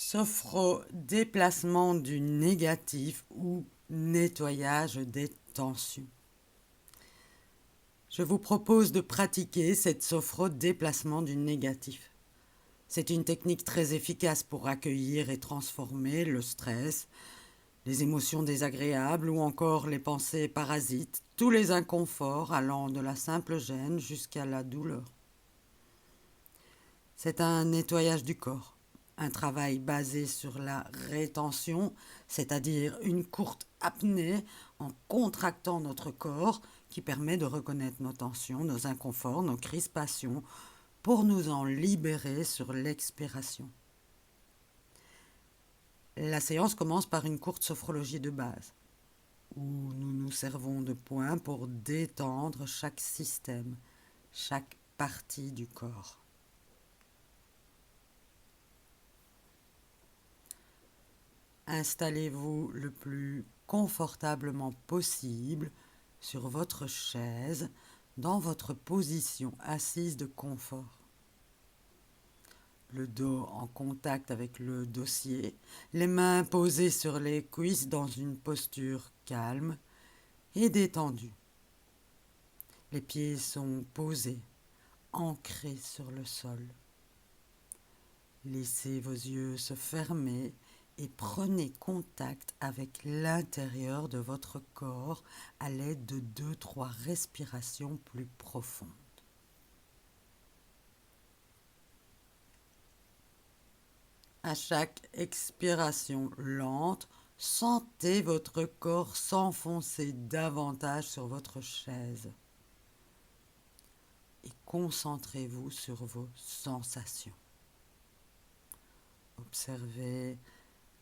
Sophro-déplacement du négatif ou nettoyage des tensions. Je vous propose de pratiquer cette sophro-déplacement du négatif. C'est une technique très efficace pour accueillir et transformer le stress, les émotions désagréables ou encore les pensées parasites, tous les inconforts allant de la simple gêne jusqu'à la douleur. C'est un nettoyage du corps, un travail basé sur la rétention, c'est-à-dire une courte apnée en contractant notre corps qui permet de reconnaître nos tensions, nos inconforts, nos crispations pour nous en libérer sur l'expiration. La séance commence par une courte sophrologie de base où nous nous servons de points pour détendre chaque système, chaque partie du corps. Installez-vous le plus confortablement possible sur votre chaise dans votre position assise de confort. Le dos en contact avec le dossier, les mains posées sur les cuisses dans une posture calme et détendue. Les pieds sont posés, ancrés sur le sol. Laissez vos yeux se fermer et prenez contact avec l'intérieur de votre corps à l'aide de 2-3 respirations plus profondes. À chaque expiration lente, sentez votre corps s'enfoncer davantage sur votre chaise et concentrez-vous sur vos sensations. Observez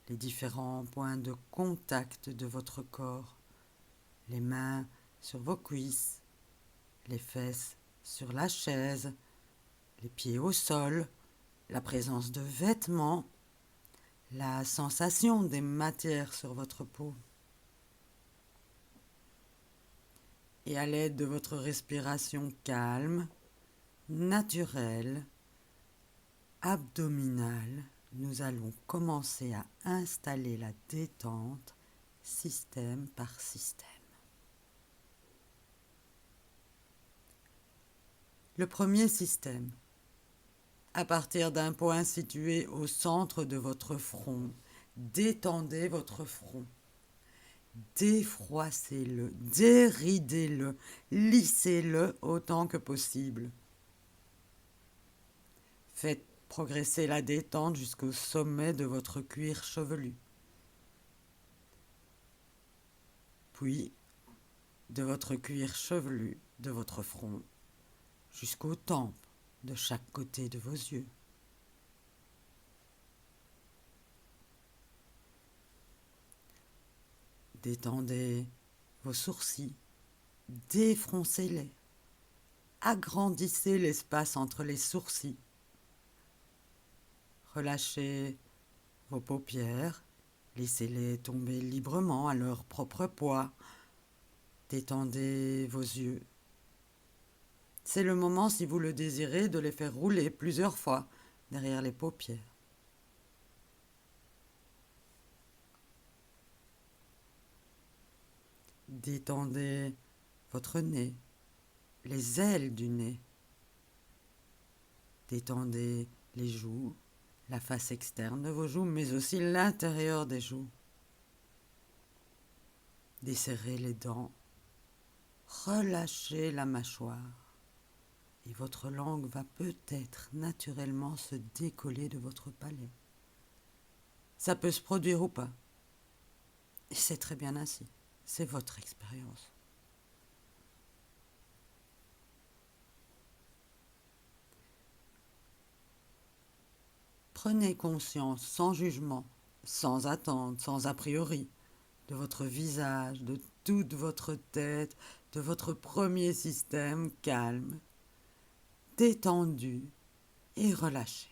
les différents points de contact de votre corps, les mains sur vos cuisses, les fesses sur la chaise, les pieds au sol, la présence de vêtements, la sensation des matières sur votre peau. Et à l'aide de votre respiration calme, naturelle, abdominale, nous allons commencer à installer la détente système par système. Le premier système, à partir d'un point situé au centre de votre front, détendez votre front. Défroissez-le, déridez-le, lissez-le autant que possible. Faites progresser la détente jusqu'au sommet de votre cuir chevelu. Puis, de votre cuir chevelu, de votre front, jusqu'aux tempes de chaque côté de vos yeux. Détendez vos sourcils, défroncez-les, agrandissez l'espace entre les sourcils. Relâchez vos paupières, laissez-les tomber librement à leur propre poids. Détendez vos yeux. C'est le moment, si vous le désirez, de les faire rouler plusieurs fois derrière les paupières. Détendez votre nez, les ailes du nez. Détendez les joues, la face externe de vos joues, mais aussi l'intérieur des joues. Desserrez les dents, relâchez la mâchoire et votre langue va peut-être naturellement se décoller de votre palais. Ça peut se produire ou pas, et c'est très bien ainsi, c'est votre expérience. Prenez conscience, sans jugement, sans attente, sans a priori, de votre visage, de toute votre tête, de votre premier système calme, détendu et relâché.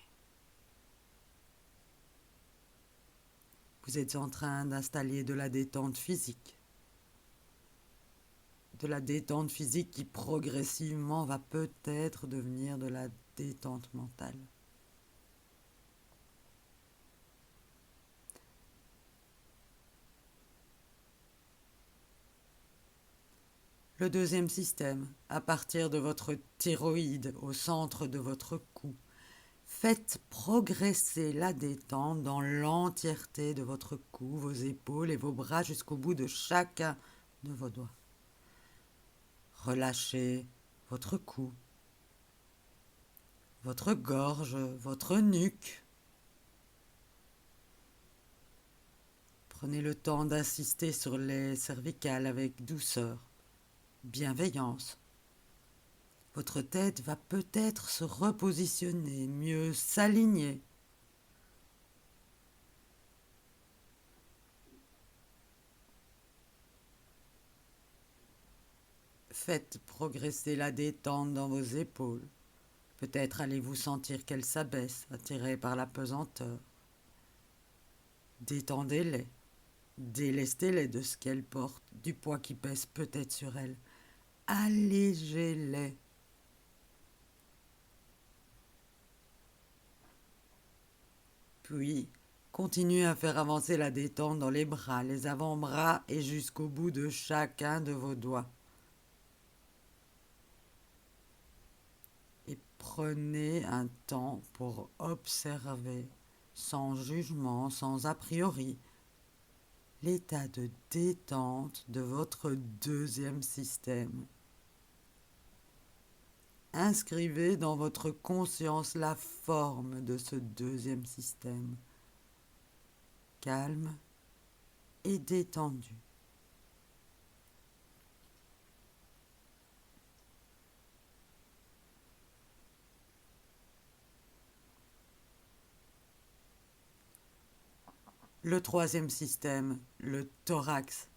Vous êtes en train d'installer de la détente physique. De la détente physique qui progressivement va peut-être devenir de la détente mentale. Le deuxième système, à partir de votre thyroïde au centre de votre cou. Faites progresser la détente dans l'entièreté de votre cou, vos épaules et vos bras jusqu'au bout de chacun de vos doigts. Relâchez votre cou, votre gorge, votre nuque. Prenez le temps d'insister sur les cervicales avec douceur, bienveillance. Votre tête va peut-être se repositionner, mieux s'aligner. Faites progresser la détente dans vos épaules. Peut-être allez-vous sentir qu'elles s'abaissent, attirées par la pesanteur. Détendez-les, délestez-les de ce qu'elles portent, du poids qui pèse peut-être sur elles. Allégez-les. Puis, continuez à faire avancer la détente dans les bras, les avant-bras et jusqu'au bout de chacun de vos doigts. Et prenez un temps pour observer, sans jugement, sans a priori, l'état de détente de votre deuxième système. Inscrivez dans votre conscience la forme de ce deuxième système, calme et détendu. Le troisième système, le thorax.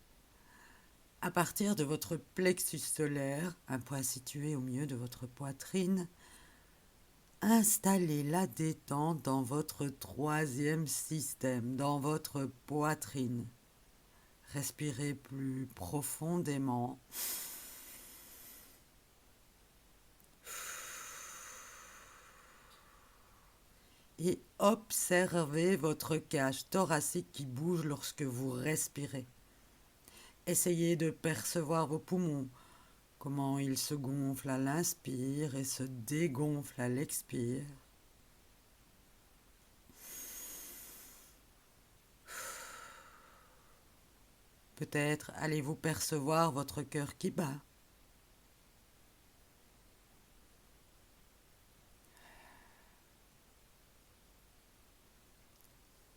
À partir de votre plexus solaire, un point situé au milieu de votre poitrine, installez la détente dans votre troisième système, dans votre poitrine. Respirez plus profondément. Et observez votre cage thoracique qui bouge lorsque vous respirez. Essayez de percevoir vos poumons, comment ils se gonflent à l'inspire et se dégonflent à l'expire. Peut-être allez-vous percevoir votre cœur qui bat.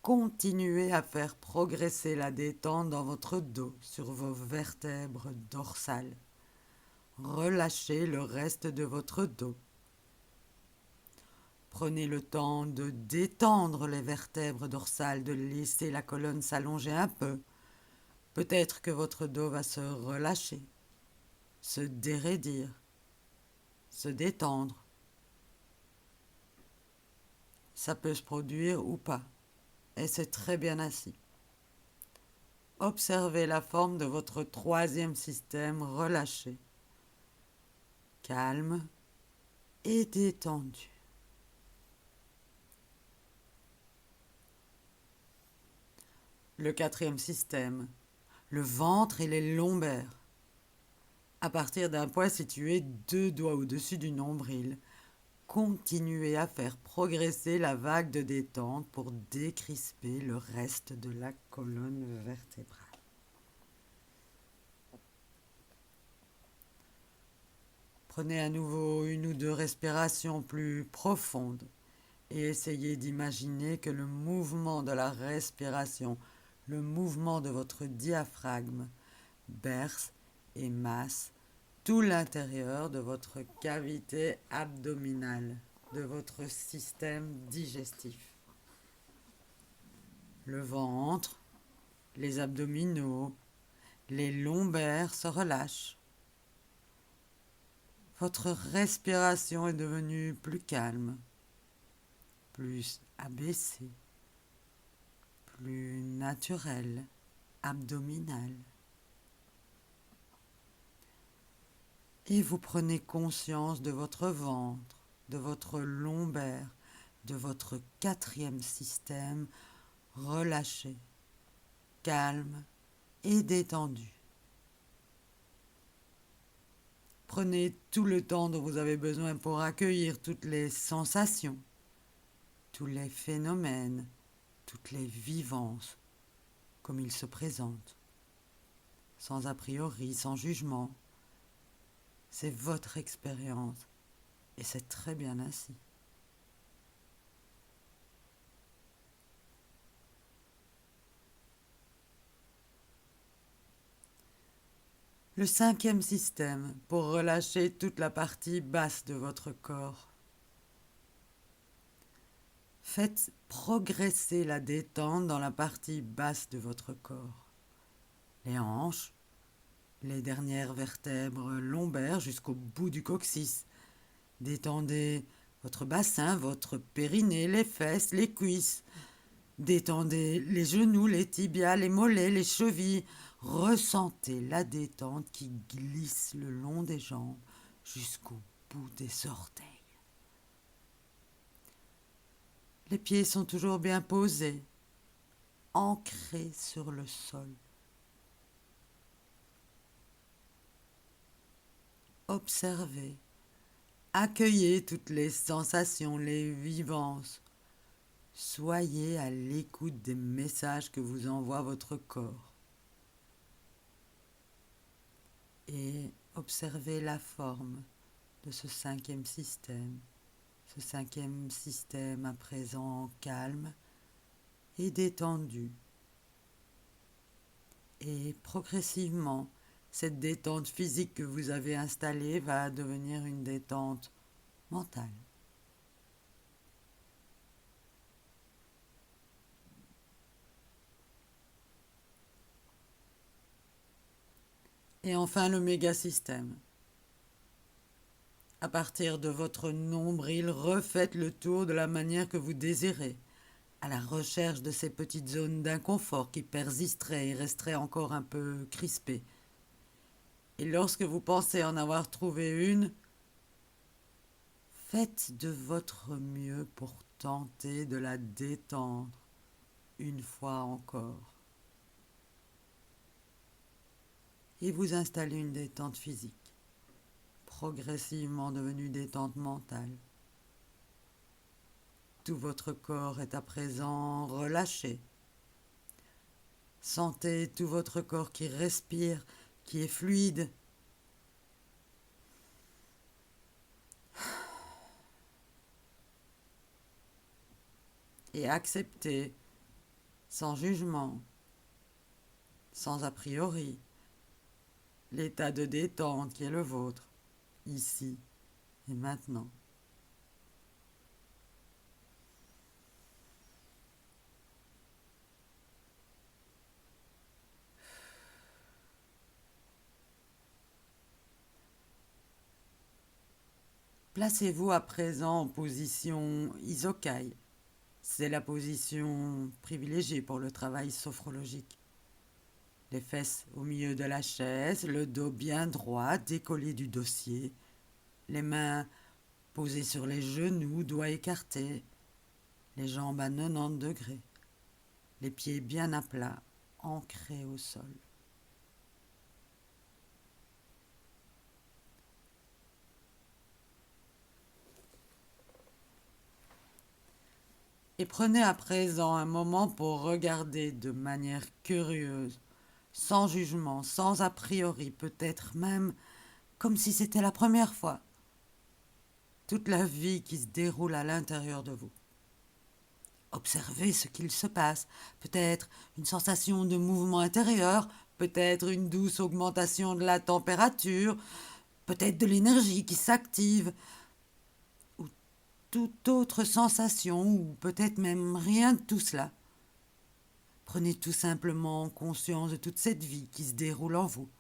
Continuez à faire progresser la détente dans votre dos, sur vos vertèbres dorsales. Relâchez le reste de votre dos. Prenez le temps de détendre les vertèbres dorsales, de laisser la colonne s'allonger un peu. Peut-être que votre dos va se relâcher, se déraidir, se détendre. Ça peut se produire ou pas, et c'est très bien ainsi. Observez la forme de votre troisième système relâché, calme et détendu. Le quatrième système, le ventre et les lombaires. À partir d'un point situé 2 doigts au-dessus du nombril, continuez à faire progresser la vague de détente pour décrisper le reste de la colonne vertébrale. Prenez à nouveau 1 ou 2 respirations plus profondes et essayez d'imaginer que le mouvement de la respiration, le mouvement de votre diaphragme, berce et masse tout l'intérieur de votre cavité abdominale, de votre système digestif. Le ventre, les abdominaux, les lombaires se relâchent. Votre respiration est devenue plus calme, plus abaissée, plus naturelle, abdominale. Et vous prenez conscience de votre ventre, de votre lombaire, de votre quatrième système relâché, calme et détendu. Prenez tout le temps dont vous avez besoin pour accueillir toutes les sensations, tous les phénomènes, toutes les vivances, comme ils se présentent, sans a priori, sans jugement. C'est votre expérience et c'est très bien ainsi. Le 5e système pour relâcher toute la partie basse de votre corps. Faites progresser la détente dans la partie basse de votre corps. Les hanches, les dernières vertèbres lombaires jusqu'au bout du coccyx. Détendez votre bassin, votre périnée, les fesses, les cuisses. Détendez les genoux, les tibias, les mollets, les chevilles. Ressentez la détente qui glisse le long des jambes jusqu'au bout des orteils. Les pieds sont toujours bien posés, ancrés sur le sol. Observez, accueillez toutes les sensations, les vivances. Soyez à l'écoute des messages que vous envoie votre corps. Et observez la forme de ce 5e système. Ce 5e système à présent calme et détendu. Et progressivement, cette détente physique que vous avez installée va devenir une détente mentale. Et enfin le méga-système. À partir de votre nombril, refaites le tour de la manière que vous désirez, à la recherche de ces petites zones d'inconfort qui persisteraient et resteraient encore un peu crispées. Et lorsque vous pensez en avoir trouvé une, faites de votre mieux pour tenter de la détendre une fois encore. Et vous installez une détente physique, progressivement devenue détente mentale. Tout votre corps est à présent relâché. Sentez tout votre corps qui respire, qui est fluide. Et acceptez, sans jugement, sans a priori, l'état de détente qui est le vôtre, ici et maintenant. Placez-vous à présent en position Isokai. C'est la position privilégiée pour le travail sophrologique. Les fesses au milieu de la chaise, le dos bien droit, décollé du dossier, les mains posées sur les genoux, doigts écartés, les jambes à 90 degrés, les pieds bien à plat, ancrés au sol. Et prenez à présent un moment pour regarder de manière curieuse, sans jugement, sans a priori, peut-être même comme si c'était la première fois, toute la vie qui se déroule à l'intérieur de vous. Observez ce qu'il se passe, peut-être une sensation de mouvement intérieur, peut-être une douce augmentation de la température, peut-être de l'énergie qui s'active, ou toute autre sensation, ou peut-être même rien de tout cela. Prenez tout simplement conscience de toute cette vie qui se déroule en vous,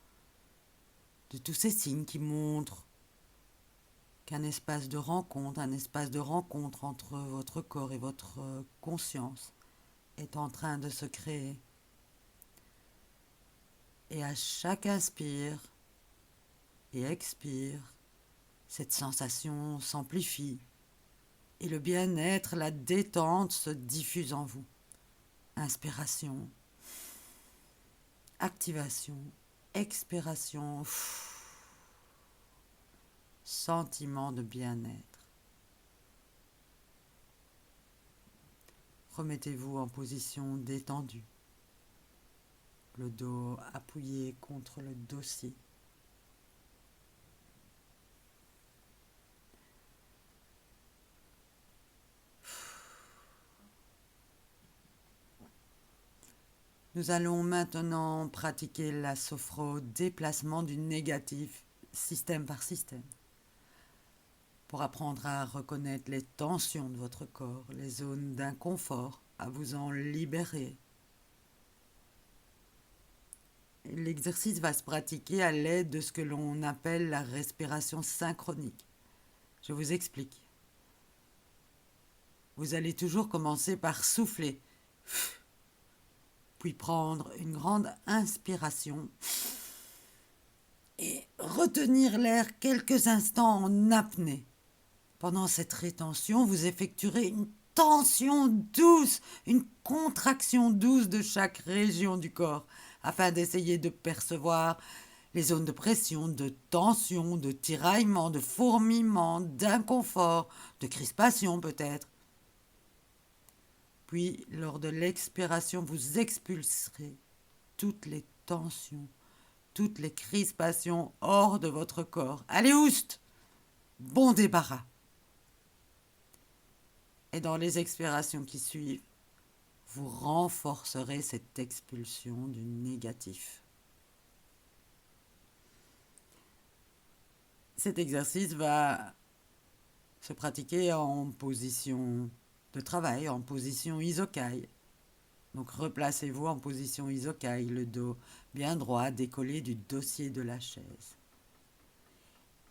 de tous ces signes qui montrent qu'un espace de rencontre entre votre corps et votre conscience est en train de se créer. Et à chaque inspire et expire, cette sensation s'amplifie et le bien-être, la détente se diffuse en vous. Inspiration, activation, expiration. sentiment de bien-être. Remettez-vous en position détendue, le dos appuyé contre le dossier. Nous allons maintenant pratiquer la sophro-déplacement du négatif système par système pour apprendre à reconnaître les tensions de votre corps, les zones d'inconfort, à vous en libérer. L'exercice va se pratiquer à l'aide de ce que l'on appelle la respiration synchronique. Je vous explique. Vous allez toujours commencer par souffler, puis prendre une grande inspiration et retenir l'air quelques instants en apnée. Pendant cette rétention, vous effectuerez une tension douce, une contraction douce de chaque région du corps, afin d'essayer de percevoir les zones de pression, de tension, de tiraillement, de fourmillement, d'inconfort, de crispation peut-être. Puis, lors de l'expiration, vous expulserez toutes les tensions, toutes les crispations hors de votre corps. Allez, oust! Bon débarras. Et dans les expirations qui suivent, vous renforcerez cette expulsion du négatif. Cet exercice va se pratiquer en position de travail, en position isokai. Donc replacez-vous en position isokai, le dos bien droit, décollé du dossier de la chaise.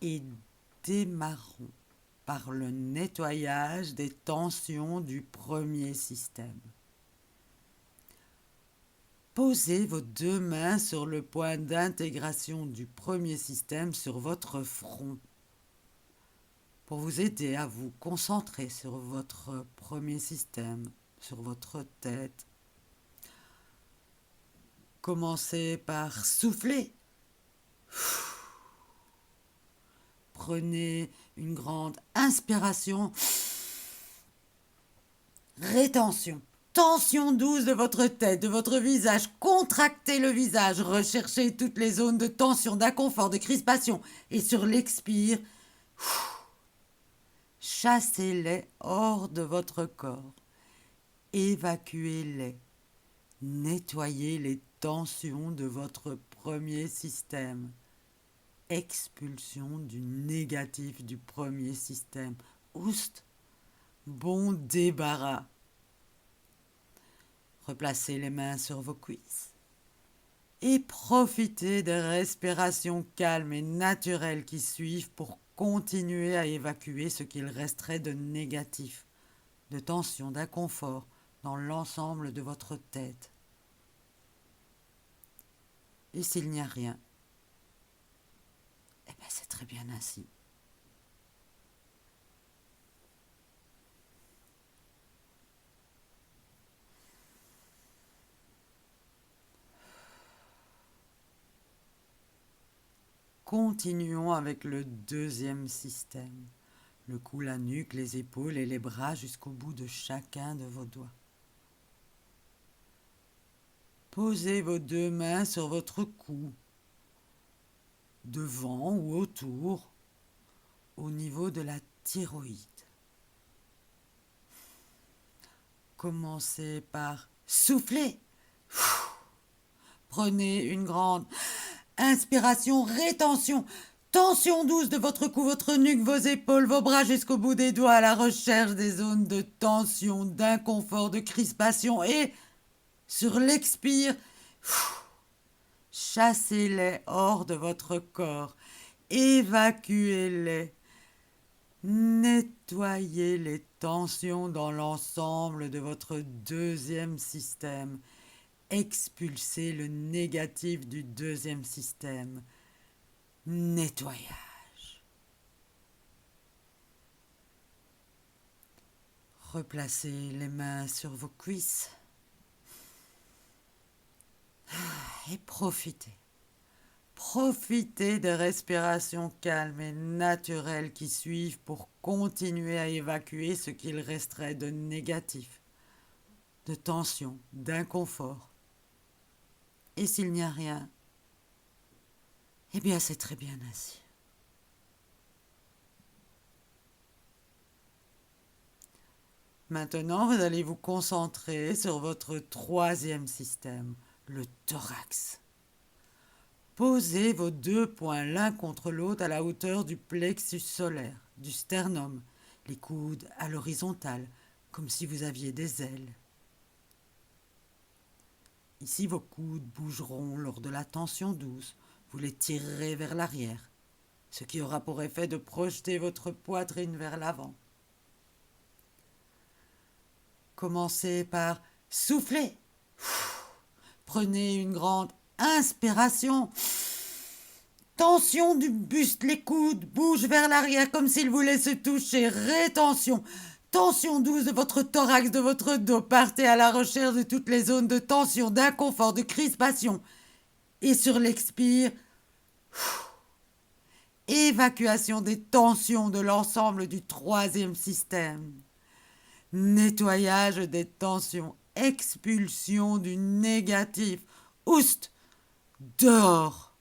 Et démarrons par le nettoyage des tensions du premier système. Posez vos deux mains sur le point d'intégration du premier système sur votre front pour vous aider à vous concentrer sur votre premier système, sur votre tête. Commencez par souffler. Prenez une grande inspiration. Rétention. Tension douce de votre tête, de votre visage. Contractez le visage. Recherchez toutes les zones de tension, d'inconfort, de crispation. Et sur l'expire, chassez-les hors de votre corps. Évacuez-les. Nettoyez les tensions de votre premier système. Expulsion du négatif du premier système. Oust, bon débarras. Replacez les mains sur vos cuisses et profitez des respirations calmes et naturelles qui suivent pour continuer à évacuer ce qu'il resterait de négatif, de tension, d'inconfort dans l'ensemble de votre tête. Et s'il n'y a rien, eh bien c'est très bien ainsi. Continuons avec le deuxième système. Le cou, la nuque, les épaules et les bras jusqu'au bout de chacun de vos doigts. Posez vos deux mains sur votre cou, devant ou autour, au niveau de la thyroïde. Commencez par souffler. Prenez une grande inspiration, rétention, tension douce de votre cou, votre nuque, vos épaules, vos bras jusqu'au bout des doigts à la recherche des zones de tension, d'inconfort, de crispation et, sur l'expire, chassez-les hors de votre corps, évacuez-les, nettoyez les tensions dans l'ensemble de votre deuxième système. Expulsez le négatif du deuxième système. Nettoyage. Replacez les mains sur vos cuisses et profitez. Profitez des respirations calmes et naturelles qui suivent pour continuer à évacuer ce qu'il resterait de négatif, de tension, d'inconfort. Et s'il n'y a rien, eh bien c'est très bien ainsi. Maintenant, vous allez vous concentrer sur votre troisième système, le thorax. Posez vos deux poings l'un contre l'autre à la hauteur du plexus solaire, du sternum, les coudes à l'horizontale, comme si vous aviez des ailes. Ici, vos coudes bougeront lors de la tension douce. Vous les tirerez vers l'arrière, ce qui aura pour effet de projeter votre poitrine vers l'avant. Commencez par souffler. Prenez une grande inspiration. Tension du buste, les coudes bougent vers l'arrière comme s'ils voulaient se toucher. Rétention. Tension douce de votre thorax, de votre dos. Partez à la recherche de toutes les zones de tension, d'inconfort, de crispation. Et sur l'expire, évacuation des tensions de l'ensemble du troisième système. Nettoyage des tensions, expulsion du négatif. Oust, dehors.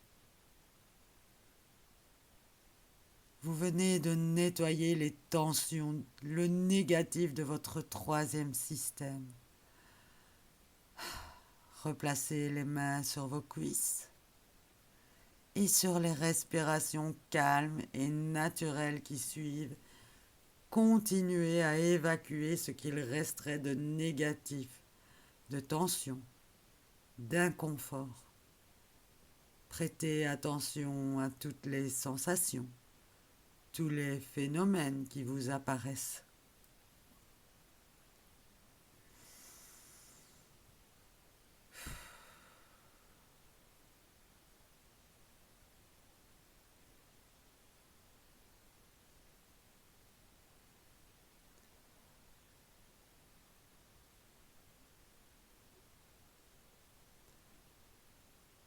Vous venez de nettoyer les tensions, le négatif de votre troisième système. Replacez les mains sur vos cuisses et sur les respirations calmes et naturelles qui suivent. Continuez à évacuer ce qu'il resterait de négatif, de tension, d'inconfort. Prêtez attention à toutes les sensations, tous les phénomènes qui vous apparaissent.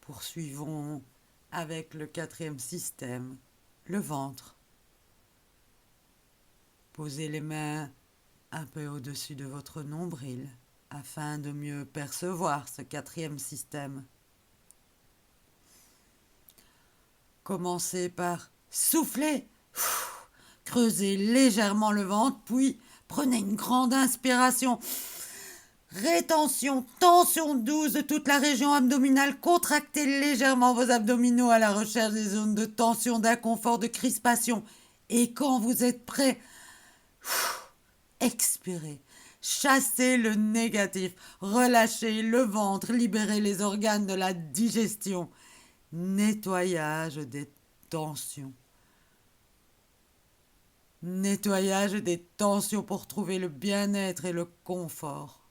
Poursuivons avec le quatrième système, le ventre. Posez les mains un peu au-dessus de votre nombril afin de mieux percevoir ce quatrième système. Commencez par souffler. Creusez légèrement le ventre, puis prenez une grande inspiration. Rétention, tension douce de toute la région abdominale. Contractez légèrement vos abdominaux à la recherche des zones de tension, d'inconfort, de crispation. Et quand vous êtes prêt, expirez. Chassez le négatif. Relâchez le ventre. Libérez les organes de la digestion. Nettoyage des tensions. Nettoyage des tensions pour trouver le bien-être et le confort.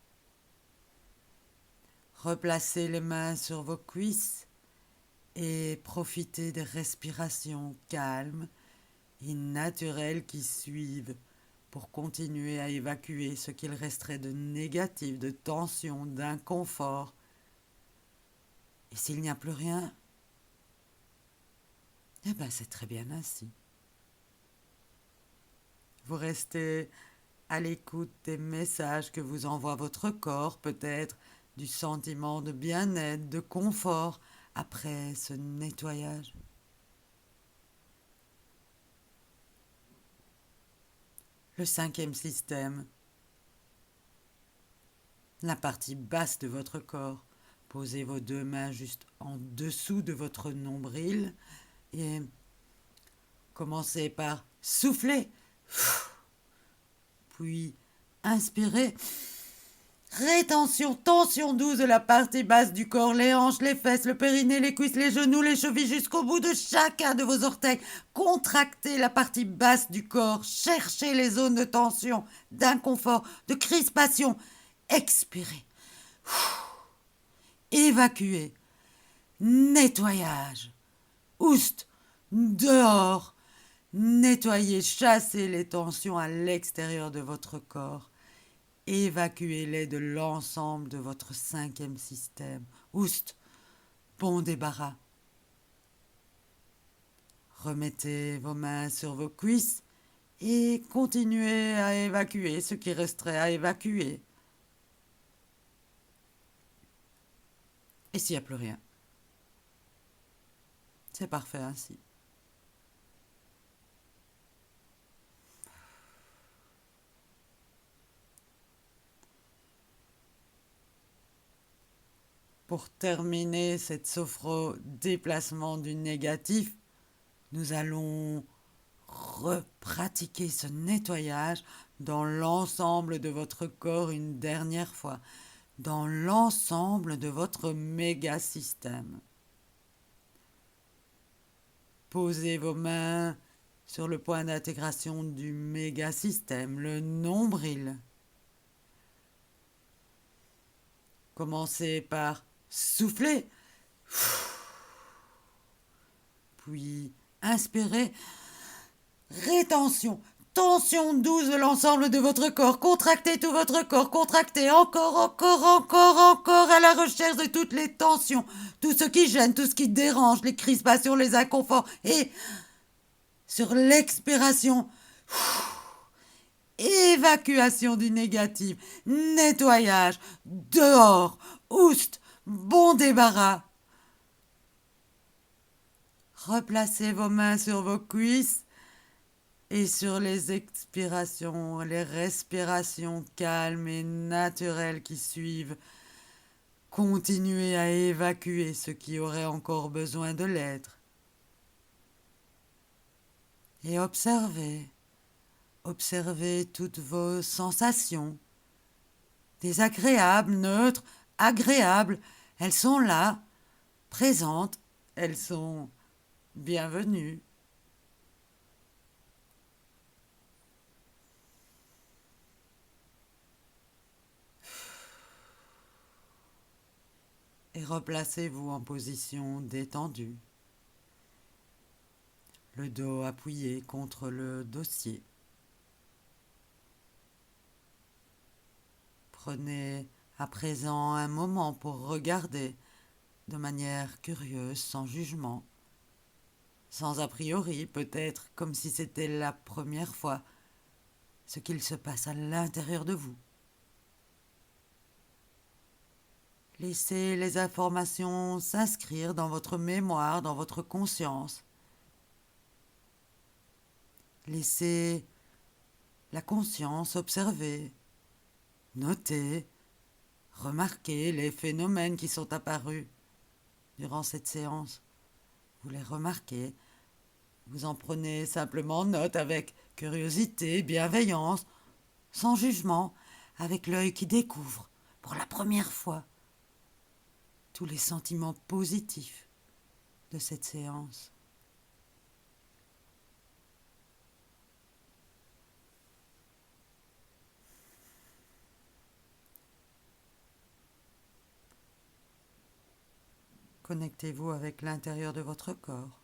Replacez les mains sur vos cuisses et profitez des respirations calmes et naturelles qui suivent pour continuer à évacuer ce qu'il resterait de négatif, de tension, d'inconfort. Et s'il n'y a plus rien, eh bien c'est très bien ainsi. Vous restez à l'écoute des messages que vous envoie votre corps, peut-être du sentiment de bien-être, de confort après ce nettoyage. Le cinquième système, la partie basse de votre corps. Posez vos deux mains juste en dessous de votre nombril et commencez par souffler, puis inspirez. Rétention, tension douce de la partie basse du corps, les hanches, les fesses, le périnée, les cuisses, les genoux, les chevilles jusqu'au bout de chacun de vos orteils. Contractez la partie basse du corps, cherchez les zones de tension, d'inconfort, de crispation. Expirez. Évacuez. Nettoyage. Oust. Dehors. Nettoyez, chassez les tensions à l'extérieur de votre corps. Évacuez-les de l'ensemble de votre cinquième système. Oust, bon débarras. Remettez vos mains sur vos cuisses et continuez à évacuer ce qui resterait à évacuer. Et s'il n'y a plus rien, c'est parfait ainsi. Pour terminer cette sophro-déplacement du négatif, nous allons repratiquer ce nettoyage dans l'ensemble de votre corps une dernière fois, dans l'ensemble de votre méga-système. Posez vos mains sur le point d'intégration du méga-système, le nombril. Commencez par souffler, puis inspirez. Rétention, tension douce de l'ensemble de votre corps. Contractez tout votre corps, contractez encore à la recherche de toutes les tensions, tout ce qui gêne, tout ce qui dérange, les crispations, les inconforts. Et sur l'expiration, évacuation du négatif, nettoyage, dehors, oust, bon débarras. Replacez vos mains sur vos cuisses. Et sur les expirations, les respirations calmes et naturelles qui suivent, continuez à évacuer ce qui aurait encore besoin de l'être. Et observez toutes vos sensations, désagréables, neutres, agréables. Elles sont là, présentes, elles sont bienvenues. Et replacez-vous en position détendue, le dos appuyé contre le dossier. Prenez à présent un moment pour regarder de manière curieuse, sans jugement, sans a priori, peut-être comme si c'était la première fois, ce qu'il se passe à l'intérieur de vous. Laissez les informations s'inscrire dans votre mémoire, dans votre conscience. Laissez la conscience observer, noter, remarquer les phénomènes qui sont apparus durant cette séance. Vous les remarquez, vous en prenez simplement note avec curiosité, bienveillance, sans jugement, avec l'œil qui découvre pour la première fois tous les sentiments positifs de cette séance. Connectez-vous avec l'intérieur de votre corps.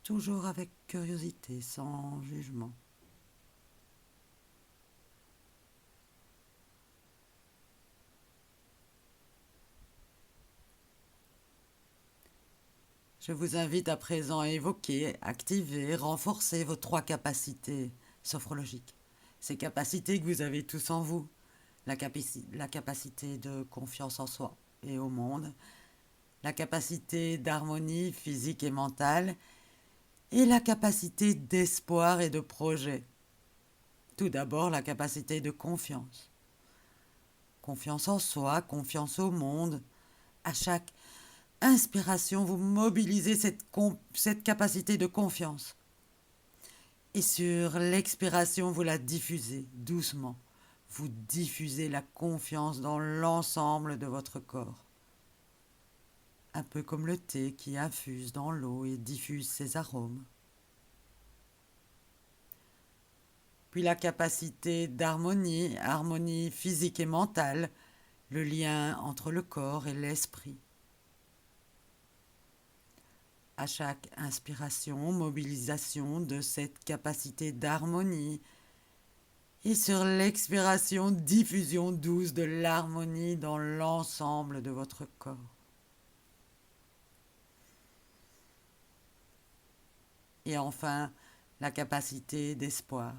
Toujours avec curiosité, sans jugement. Je vous invite à présent à évoquer, activer, renforcer vos 3 capacités sophrologiques. Ces capacités que vous avez tous en vous. La capacité de confiance en soi et au monde. La capacité d'harmonie physique et mentale. Et la capacité d'espoir et de projet. Tout d'abord, la capacité de confiance. Confiance en soi, confiance au monde. À chaque inspiration, vous mobilisez cette capacité de confiance. Et sur l'expiration, vous la diffusez doucement. Vous diffusez la confiance dans l'ensemble de votre corps. Un peu comme le thé qui infuse dans l'eau et diffuse ses arômes. Puis la capacité d'harmonie, harmonie physique et mentale, le lien entre le corps et l'esprit. À chaque inspiration, mobilisation de cette capacité d'harmonie Et sur l'expiration, diffusion douce de l'harmonie dans l'ensemble de votre corps. Et enfin, la capacité d'espoir,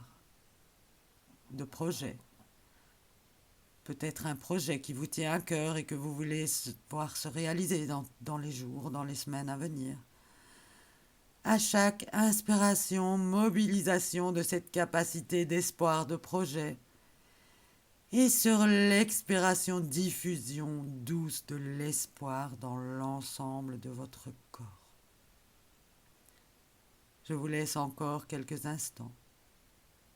de projet. Peut-être un projet qui vous tient à cœur et que vous voulez voir se réaliser dans les jours, dans les semaines à venir. À chaque inspiration, mobilisation de cette capacité d'espoir, de projet. Et sur l'expiration, diffusion douce de l'espoir dans l'ensemble de votre corps. Je vous laisse encore quelques instants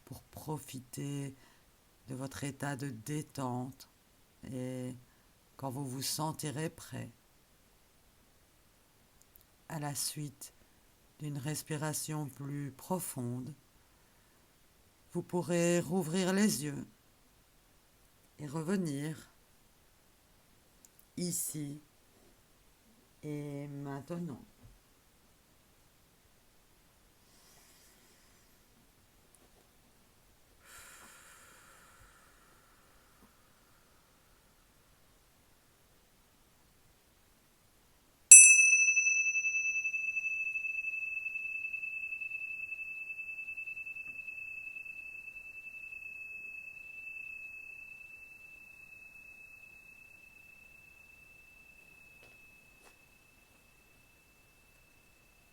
pour profiter de votre état de détente et quand vous vous sentirez prêt, à la suite d'une respiration plus profonde, vous pourrez rouvrir les yeux et revenir ici et maintenant.